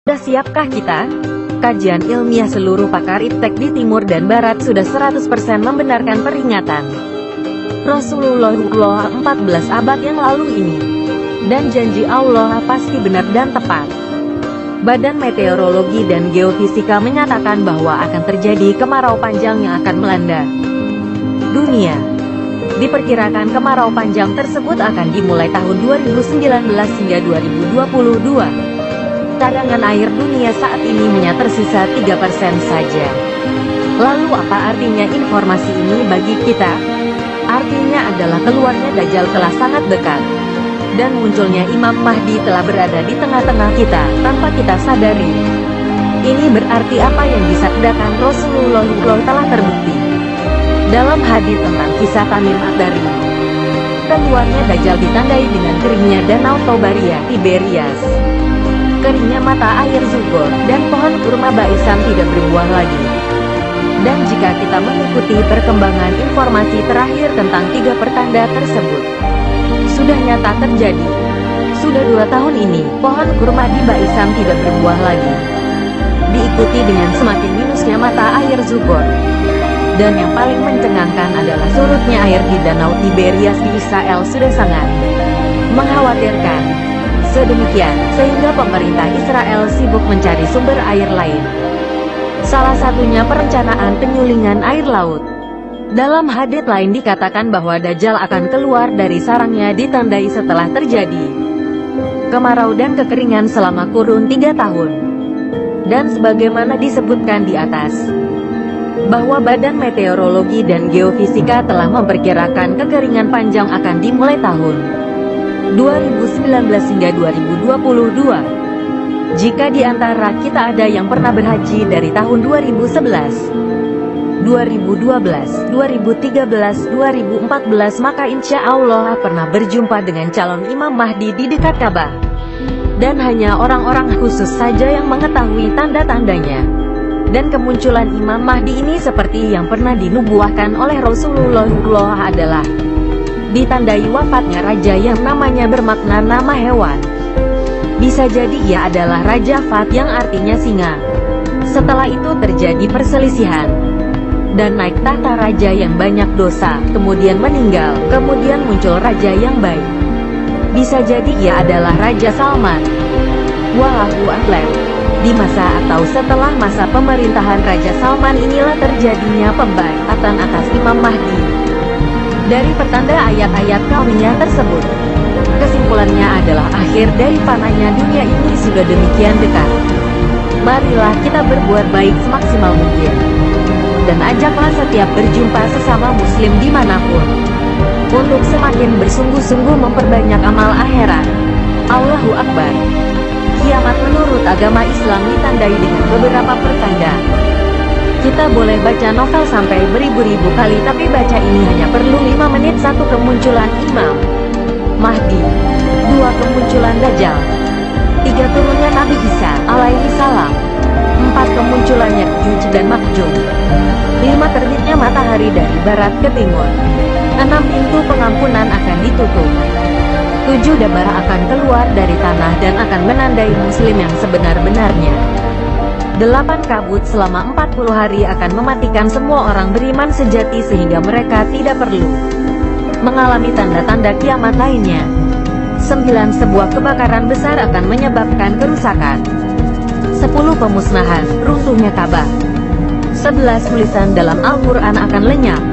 Sudah siapkah kita? Kajian ilmiah seluruh pakar iptek di timur dan barat sudah 100% membenarkan peringatan Rasulullah 14 abad yang lalu ini. Dan janji Allah pasti benar dan tepat. Badan Meteorologi dan Geofisika menyatakan bahwa akan terjadi kemarau panjang yang akan melanda dunia. Diperkirakan kemarau panjang tersebut akan dimulai tahun 2019 hingga 2022. Cadangan air dunia saat ini hanya tersisa 3% saja. Lalu apa artinya informasi ini bagi kita? Artinya adalah keluarnya Dajjal telah sangat dekat. Dan munculnya Imam Mahdi telah berada di tengah-tengah kita, tanpa kita sadari. Ini berarti apa yang disabdakan Rasulullah telah terbukti. Dalam hadis tentang kisah Tamim Ad-Dari, keluarnya Dajjal ditandai dengan keringnya danau Tobaria, Tiberias, keringnya mata air Zugor, dan pohon kurma Baisan tidak berbuah lagi. Dan jika kita mengikuti perkembangan informasi terakhir tentang 3 pertanda tersebut, sudah nyata terjadi. Sudah 2 tahun ini, pohon kurma di Baisan tidak berbuah lagi. Diikuti dengan semakin minusnya mata air Zugor. Dan yang paling mencengangkan adalah surutnya air di danau Tiberias di Israel sudah sangat mengkhawatirkan. Sedemikian, sehingga pemerintah Israel sibuk mencari sumber air lain. Salah satunya perencanaan penyulingan air laut. Dalam hadits lain dikatakan bahwa Dajjal akan keluar dari sarangnya ditandai setelah terjadi kemarau dan kekeringan selama kurun 3 tahun. Dan sebagaimana disebutkan di atas, bahwa Badan Meteorologi dan Geofisika telah memperkirakan kekeringan panjang akan dimulai tahun 2019 hingga 2022. Jika di antara kita ada yang pernah berhaji dari tahun 2011, 2012, 2013, 2014, maka insya Allah pernah berjumpa dengan calon Imam Mahdi di dekat Ka'bah. Dan hanya orang-orang khusus saja yang mengetahui tanda-tandanya. Dan kemunculan Imam Mahdi ini seperti yang pernah dinubuahkan oleh Rasulullah adalah ditandai wafatnya raja yang namanya bermakna nama hewan. Bisa jadi ia adalah Raja Fat yang artinya singa. Setelah itu terjadi perselisihan dan naik tahta raja yang banyak dosa, kemudian meninggal, kemudian muncul raja yang baik. Bisa jadi ia adalah Raja Salman. Wallahu a'lam. Di masa atau setelah masa pemerintahan Raja Salman inilah terjadinya pembaikatan atas Imam Mahdi. Dari pertanda ayat-ayat kaumnya tersebut, kesimpulannya adalah akhir dari panahnya dunia ini sudah demikian dekat. Marilah kita berbuat baik semaksimal mungkin, dan ajaklah setiap berjumpa sesama muslim dimanapun, untuk semakin bersungguh-sungguh memperbanyak amal akhirat. Allahu Akbar. Kiamat menurut agama Islam ditandai dengan beberapa pertanda. Kita boleh baca novel sampai beribu-ribu kali, tapi baca ini hanya perlu 5 menit. 1. Kemunculan Imam Mahdi. 2. Kemunculan Dajjal. 3. Turunnya Nabi Isa alaihi salam. 4. Kemunculan Ya'juj dan Ma'juj. 5. Terbitnya matahari dari barat ke timur. 6. Pintu pengampunan akan ditutup. 7. Dabara akan keluar dari tanah dan akan menandai muslim yang sebenar-benarnya. 8. Kabut selama 40 hari akan mematikan semua orang beriman sejati sehingga mereka tidak perlu mengalami tanda-tanda kiamat lainnya. 9. Sebuah kebakaran besar akan menyebabkan kerusakan. 10. Pemusnahan, runtuhnya Ka'bah. 11. Tulisan dalam Al-Quran akan lenyap.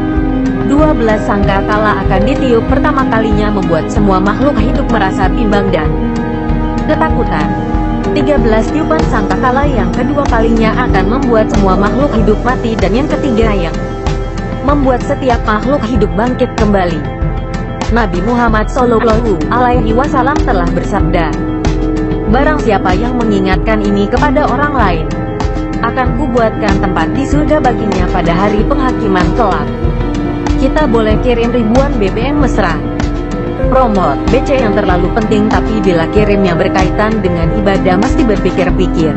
12. Sangkakala akan ditiup pertama kalinya, membuat semua makhluk hidup merasa bimbang dan ketakutan. 13. Tiupan sangkakala yang kedua kalinya akan membuat semua makhluk hidup mati, dan yang ketiga yang membuat setiap makhluk hidup bangkit kembali. Nabi Muhammad Shallallahu Alaihi Wasallam telah bersabda, barang siapa yang mengingatkan ini kepada orang lain, akan kubuatkan tempat di surga baginya pada hari penghakiman kelak. Kita boleh kirim ribuan BBM mesra promote BC yang terlalu penting, tapi bila kirimnya berkaitan dengan ibadah mesti berpikir-pikir.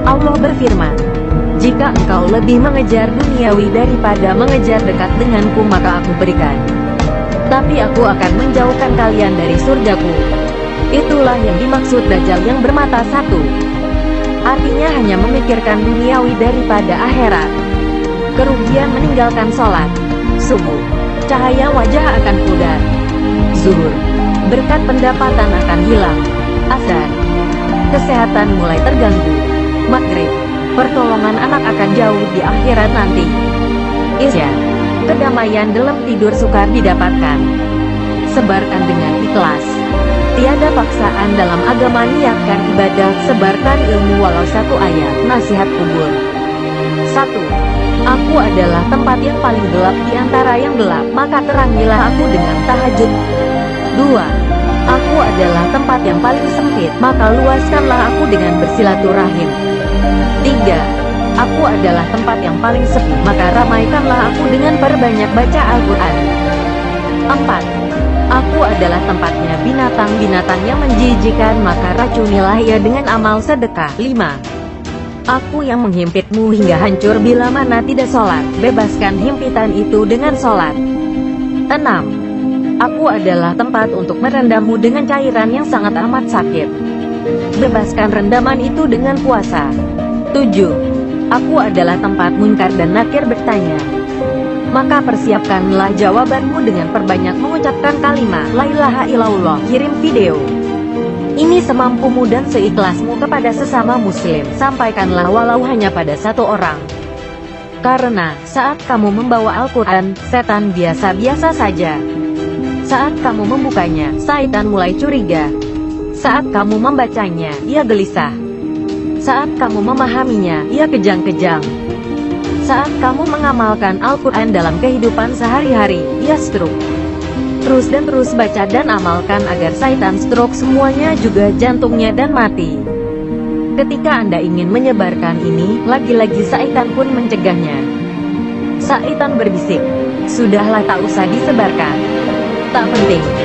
Allah berfirman, jika engkau lebih mengejar duniawi daripada mengejar dekat denganku, maka aku berikan, tapi aku akan menjauhkan kalian dari surgaku. Itulah yang dimaksud Dajjal yang bermata 1. hatinya hanya memikirkan duniawi daripada akhirat. Kerugian meninggalkan sholat subuh, cahaya wajah akan pudar. Zuhur, berkat pendapatan akan hilang. Asar, kesehatan mulai terganggu. Maghrib, pertolongan anak akan jauh di akhirat nanti. Isya, kedamaian dalam tidur sukar didapatkan. Sebarkan dengan ikhlas. Tiada paksaan dalam agama, niatkan ibadah, sebarkan ilmu walau satu ayat. Nasihat kubur. 1. Aku adalah tempat yang paling gelap di antara yang gelap, maka terangilah aku dengan tahajud. 2. Aku adalah tempat yang paling sempit, maka luaskanlah aku dengan bersilaturahim. 3. Aku adalah tempat yang paling sepi, maka ramaikanlah aku dengan perbanyak baca Al-Quran. 4. Aku adalah tempatnya binatang-binatang yang menjijikan, maka racunilah ia dengan amal sedekah. 5. Aku yang menghimpitmu hingga hancur bila mana tidak sholat, bebaskan himpitan itu dengan sholat. 6. Aku adalah tempat untuk merendammu dengan cairan yang sangat amat sakit, bebaskan rendaman itu dengan puasa. 7. Aku adalah tempat munkar dan nakir bertanya, maka persiapkanlah jawabanmu dengan perbanyak mengucapkan kalimat La ilaha illallah. Kirim video ini semampumu dan seikhlasmu kepada sesama muslim. Sampaikanlah walau hanya pada satu orang. Karena saat kamu membawa Al-Quran, setan biasa-biasa saja. Saat kamu membukanya, syaitan mulai curiga. Saat kamu membacanya, ia gelisah. Saat kamu memahaminya, ia kejang-kejang. Saat kamu mengamalkan Al-Quran dalam kehidupan sehari-hari, ia stroke. Terus dan terus baca dan amalkan agar syaitan stroke semuanya, juga jantungnya, dan mati. Ketika Anda ingin menyebarkan ini, lagi-lagi syaitan pun mencegahnya. Syaitan berbisik, sudahlah, tak usah disebarkan. Tak penting.